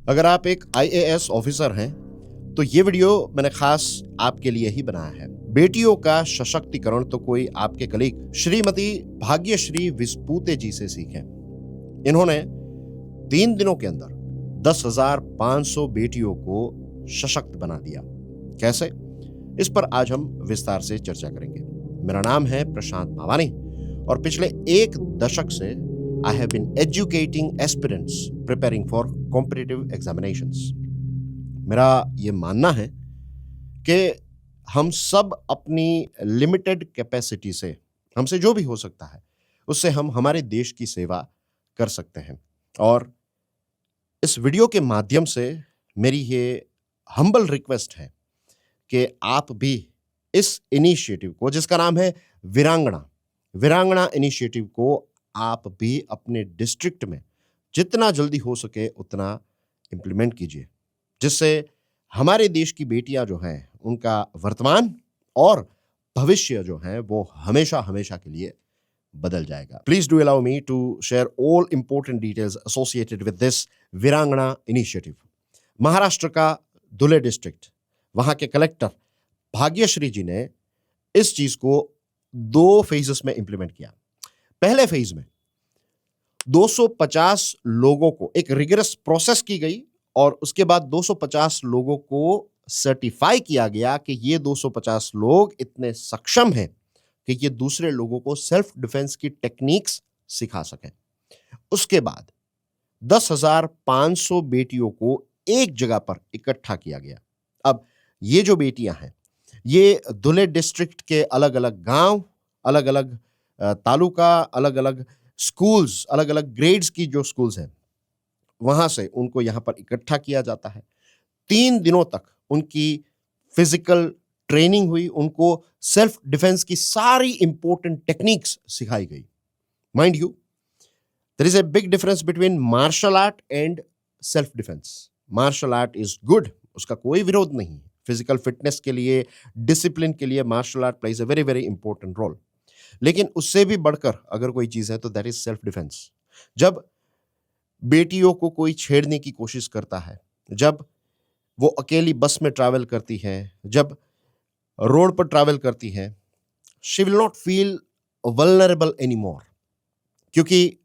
अगर आप एक आईएएस ऑफिसर हैं तो ये वीडियो मैंने खास आपके लिए ही बनाया है। बेटियों का सशक्तिकरण तो कोई आपके कलीग श्रीमती भाग्यश्री विस्पूते जी से सीखें। इन्होंने 3 दिनों के अंदर 10,500 बेटियों को सशक्त बना दिया। कैसे? इस पर आज हम विस्तार से चर्चा करेंगे। मेरा नाम है प्रशांत मावानी और पिछले 1 दशक से I have been educating aspirants preparing for competitive examinations. मेरा ये मानना है कि हम सब अपनी लिमिटेड कैपेसिटी से, हमसे जो भी हो सकता है उससे हम हमारे देश की सेवा कर सकते हैं। और इस वीडियो के माध्यम से मेरी ये हम्बल रिक्वेस्ट है कि आप भी इस इनिशिएटिव को, जिसका नाम है वीरांगना इनिशिएटिव को, आप भी अपने डिस्ट्रिक्ट में जितना जल्दी हो सके उतना इंप्लीमेंट कीजिए, जिससे हमारे देश की बेटियां जो हैं उनका वर्तमान और भविष्य जो है वो हमेशा हमेशा के लिए बदल जाएगा। Please do allow me to share all important details associated with this Veerangana initiative. Maharashtra का धुले डिस्ट्रिक्ट, वहां के कलेक्टर भाग्यश्री जी ने इस चीज को 2 फेजेस में इंप्लीमेंट किया। पहले फेज में 250 लोगों को एक रिगरस प्रोसेस की गई और उसके बाद 250 लोगों को सर्टिफाई किया गया कि ये 250 लोग इतने सक्षम हैं कि ये दूसरे लोगों को सेल्फ डिफेंस की टेक्निक्स सिखा सकें। उसके बाद 10,500 बेटियों को एक जगह पर इकट्ठा किया गया। अब ये जो बेटियां हैं ये धुले डिस्ट्रिक्ट के अलग अलग गांव, अलग अलग तालुका, अलग अलग स्कूल्स, अलग अलग ग्रेड्स की जो स्कूल्स हैं वहां से उनको यहां पर इकट्ठा किया जाता है। 3 दिनों तक उनकी फिजिकल ट्रेनिंग हुई, उनको सेल्फ डिफेंस की सारी इंपॉर्टेंट टेक्निक्स सिखाई गई। Mind you, there is a big difference between martial art and self defence. Martial art is good, उसका कोई विरोध नहीं। फिजिकल फिटनेस के लिए, डिसिप्लिन के लिए martial art plays a very very important role. लेकिन उससे भी बढ़कर अगर कोई चीज है तो दैट इज सेल्फ डिफेंस। जब बेटियों को कोई छेड़ने की कोशिश करता है, जब वो अकेली बस में ट्रैवल करती हैं, जब रोड पर ट्रैवल करती हैं, she will not feel vulnerable anymore, क्योंकि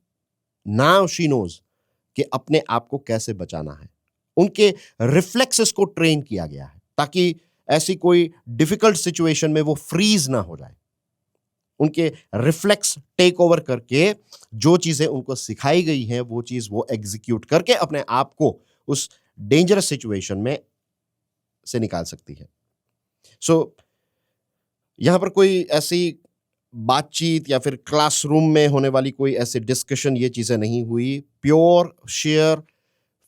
नाउ शी नोज कि अपने आप को कैसे बचाना है। उनके रिफ्लेक्सेस को ट्रेन किया गया है ताकि ऐसी कोई डिफिकल्ट सिचुएशन में वो फ्रीज ना हो जाए। उनके रिफ्लेक्स टेक ओवर करके जो चीजें उनको सिखाई गई हैं वो चीज वो एग्जीक्यूट करके अपने आप को उस डेंजरस सिचुएशन में से निकाल सकती है। सो यहां पर कोई ऐसी बातचीत या फिर क्लासरूम में होने वाली कोई ऐसी डिस्कशन, ये चीजें नहीं हुई। प्योर शेयर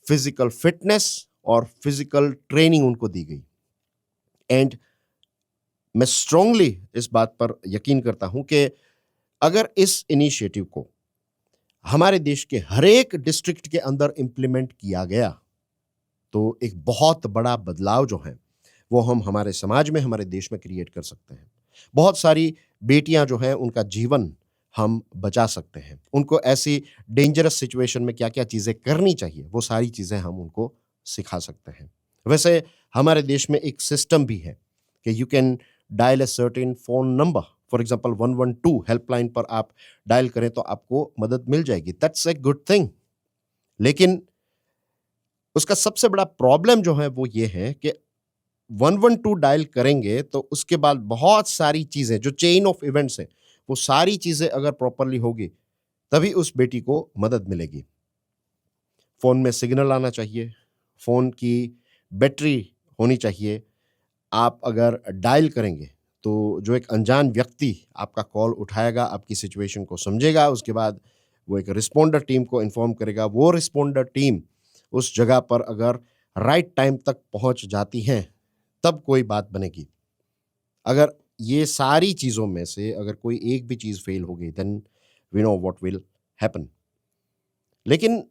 फिजिकल फिटनेस और फिजिकल ट्रेनिंग उनको दी गई। एंड मैं स्ट्रांगली इस बात पर यकीन करता हूं कि अगर इस इनिशिएटिव को हमारे देश के हर एक डिस्ट्रिक्ट के अंदर इंप्लीमेंट किया गया तो एक बहुत बड़ा बदलाव जो है वो हम हमारे समाज में, हमारे देश में क्रिएट कर सकते हैं। बहुत सारी बेटियां जो हैं उनका जीवन हम बचा सकते हैं। उनको ऐसी डेंजरस सिचुएशन में क्या क्या चीजें करनी चाहिए वो सारी चीजें हम उनको सिखा सकते हैं। वैसे हमारे देश में एक सिस्टम भी है कि you can dial a certain phone number, for example 112 helpline पर आप डायल करें तो आपको मदद मिल जाएगी। That's a good thing. लेकिन उसका सबसे बड़ा प्रॉब्लम जो है वो ये है कि 112 डायल करेंगे तो उसके बाद बहुत सारी चीजें, जो चेन ऑफ इवेंट्स है, वो सारी चीजें अगर प्रॉपरली होगी तभी उस बेटी को मदद मिलेगी। फोन में सिग्नल आना चाहिए, फोन की बैटरी होनी चाहिए। आप अगर डायल करेंगे तो जो एक अनजान व्यक्ति आपका कॉल उठाएगा, आपकी सिचुएशन को समझेगा, उसके बाद वो एक रिस्पोंडर टीम को इन्फॉर्म करेगा। वो रिस्पोंडर टीम उस जगह पर अगर राइट टाइम तक पहुंच जाती हैं तब कोई बात बनेगी। अगर ये सारी चीज़ों में से अगर कोई एक भी चीज़ फेल हो गई then we know what will happen. लेकिन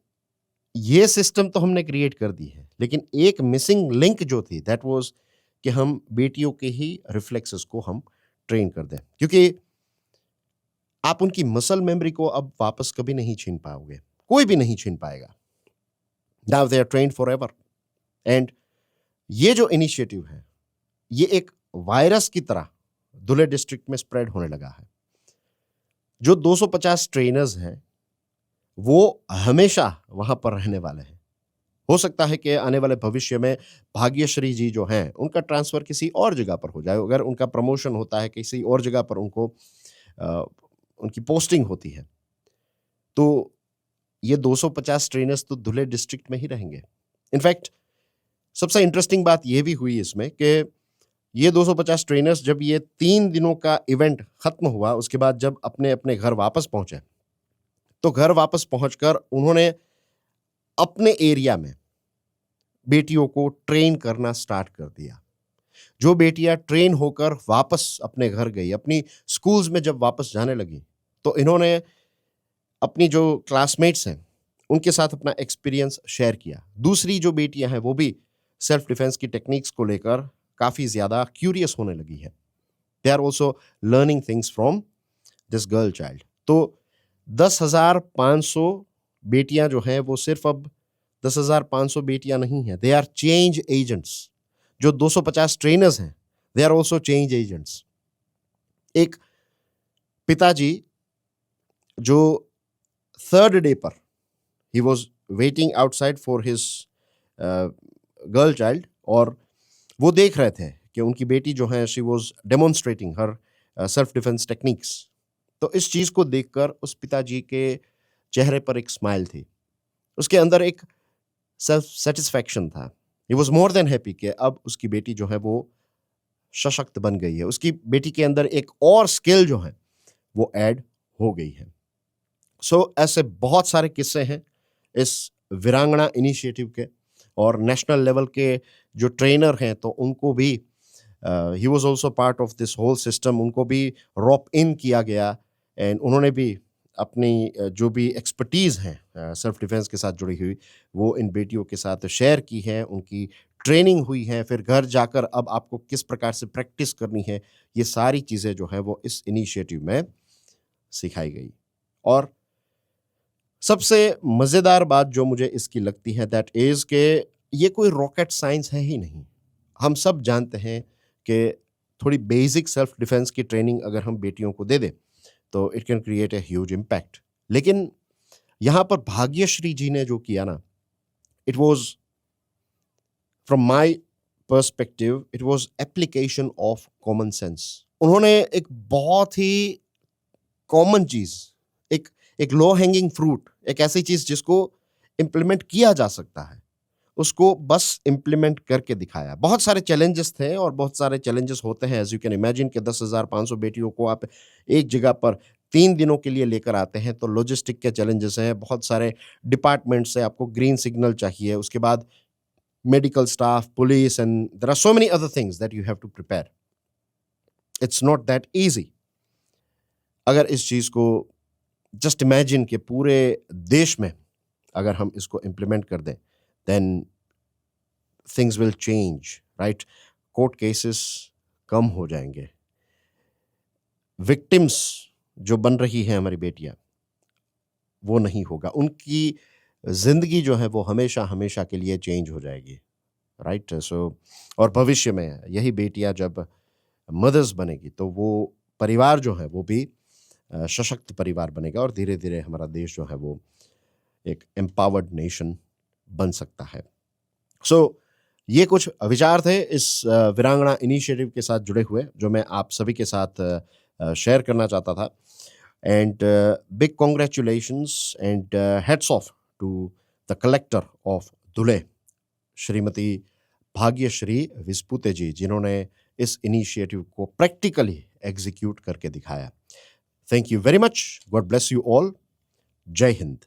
ये सिस्टम तो हमने क्रिएट कर दी है, लेकिन एक मिसिंग लिंक जो थी दैट वाज कि हम बेटियों के ही रिफ्लेक्सेस को हम ट्रेन कर दें, क्योंकि आप उनकी मसल मेमोरी को अब वापस कभी नहीं छीन पाओगे, कोई भी नहीं छीन पाएगा। Now they are trained forever. And ये जो इनिशिएटिव है, ये एक वायरस की तरह धुले डिस्ट्रिक्ट में स्प्रेड होने लगा है। जो 250 ट्रेनर्स हैं, वो हमेशा वहां पर रहने वाले हैं। हो सकता है कि आने वाले भविष्य में भाग्यश्री जी जो हैं, उनका ट्रांसफर किसी और जगह पर हो जाए। अगर उनका प्रमोशन होता है, किसी और जगह पर उनको उनकी पोस्टिंग होती है, तो ये 250 ट्रेनर्स तो धुले डिस्ट्रिक्ट में ही रहेंगे। इनफैक्ट सबसे इंटरेस्टिंग बात यह भी हुई इसमें कि ये 250 ट्रेनर्स जब ये 3 दिनों का इवेंट खत्म हुआ, उसके बाद जब अपने घर वापस पहुंचे, तो घर वापस पहुंचकर उन्होंने अपने एरिया में बेटियों को ट्रेन करना स्टार्ट कर दिया। जो बेटियां ट्रेन होकर वापस अपने घर गई, अपनी स्कूल्स में जब वापस जाने लगी, तो इन्होंने अपनी जो क्लासमेट्स हैं, उनके साथ अपना एक्सपीरियंस शेयर किया। दूसरी जो बेटियां हैं, वो भी सेल्फ डिफेंस की टेक्निक्स को लेकर काफ़ी ज़्यादा क्यूरियस होने लगी है। They are also learning things from this girl child. तो 10,500 बेटियां जो हैं, वो सिर्फ अब 10,500 बेटियां नहीं हैं, दे आर चेंज एजेंट्स। जो 250 ट्रेनर्स हैं, they are also change agents. एक पिताजी जो थर्ड डे पर he was waiting outside for his girl child, और वो देख रहे थे कि उनकी बेटी जो है, she was demonstrating her self defence techniques. तो इस चीज़ को देखकर उस पिताजी के चेहरे पर एक स्माइल थी, उसके अंदर एक सेल्फ सेटिस्फैक्शन था। He was more than happy कि अब उसकी बेटी जो है वो सशक्त बन गई है, उसकी बेटी के अंदर एक और स्किल जो है वो ऐड हो गई है। सो ऐसे बहुत सारे किस्से हैं इस वीरांगना इनिशिएटिव के, और नेशनल लेवल के जो ट्रेनर हैं, तो उनको भी he was also part of this whole system, उनको भी रॉप इन किया गया। एंड उन्होंने भी अपनी जो भी एक्सपर्टीज़ हैं सेल्फ डिफेंस के साथ जुड़ी हुई, वो इन बेटियों के साथ शेयर की है। उनकी ट्रेनिंग हुई है, फिर घर जाकर अब आपको किस प्रकार से प्रैक्टिस करनी है, ये सारी चीज़ें जो हैं वो इस इनिशिएटिव में सिखाई गई। और सबसे मज़ेदार बात जो मुझे इसकी लगती है, दैट इज़ के ये कोई रॉकेट साइंस है ही नहीं। हम सब जानते हैं कि थोड़ी बेसिक सेल्फ डिफेंस की ट्रेनिंग अगर हम बेटियों को दे दें, तो it can create a huge impact. लेकिन यहाँ पर भाग्यश्री जी ने जो किया ना, it was from my perspective, it was application of common sense. उन्होंने एक बहुत ही कॉमन चीज़, एक लो हैंगिंग फ्रूट, एक ऐसी चीज़ जिसको इम्प्लीमेंट किया जा सकता है, उसको बस इम्प्लीमेंट करके दिखाया। बहुत सारे चैलेंजेस थे और बहुत सारे चैलेंजेस होते हैं, एज यू कैन इमेजिन कि 10,500 बेटियों को आप एक जगह पर 3 दिनों के लिए लेकर आते हैं, तो लॉजिस्टिक के चैलेंजेस हैं, बहुत सारे डिपार्टमेंट से आपको ग्रीन सिग्नल चाहिए, उसके बाद medical staff, police, and there are so many other things that you have to prepare. It's not that easy. अगर इस चीज़ को जस्ट इमेजिन कि पूरे देश में अगर हम इसको इम्प्लीमेंट कर दें, then things will change, right? Court cases कम हो जाएंगे, विक्टिम्स जो बन रही हैं हमारी बेटियां, वो नहीं होगा, उनकी जिंदगी जो है वो हमेशा हमेशा के लिए चेंज हो जाएगी, राइट? सो और भविष्य में यही बेटियां जब मदर्स बनेगी, तो वो परिवार जो है वो भी सशक्त परिवार बनेगा, और धीरे धीरे हमारा देश जो है वो एक एम्पावर्ड नेशन बन सकता है। सो ये कुछ विचार थे इस वीरांगना इनिशिएटिव के साथ जुड़े हुए, जो मैं आप सभी के साथ शेयर करना चाहता था। And big congratulations and hats off to the collector of Dhule, Shrimati Bhagyashree Wispute ji, जिन्होंने इस इनिशिएटिव को प्रैक्टिकली एग्जीक्यूट करके दिखाया। Thank you very much. God bless you all. Jai Hind.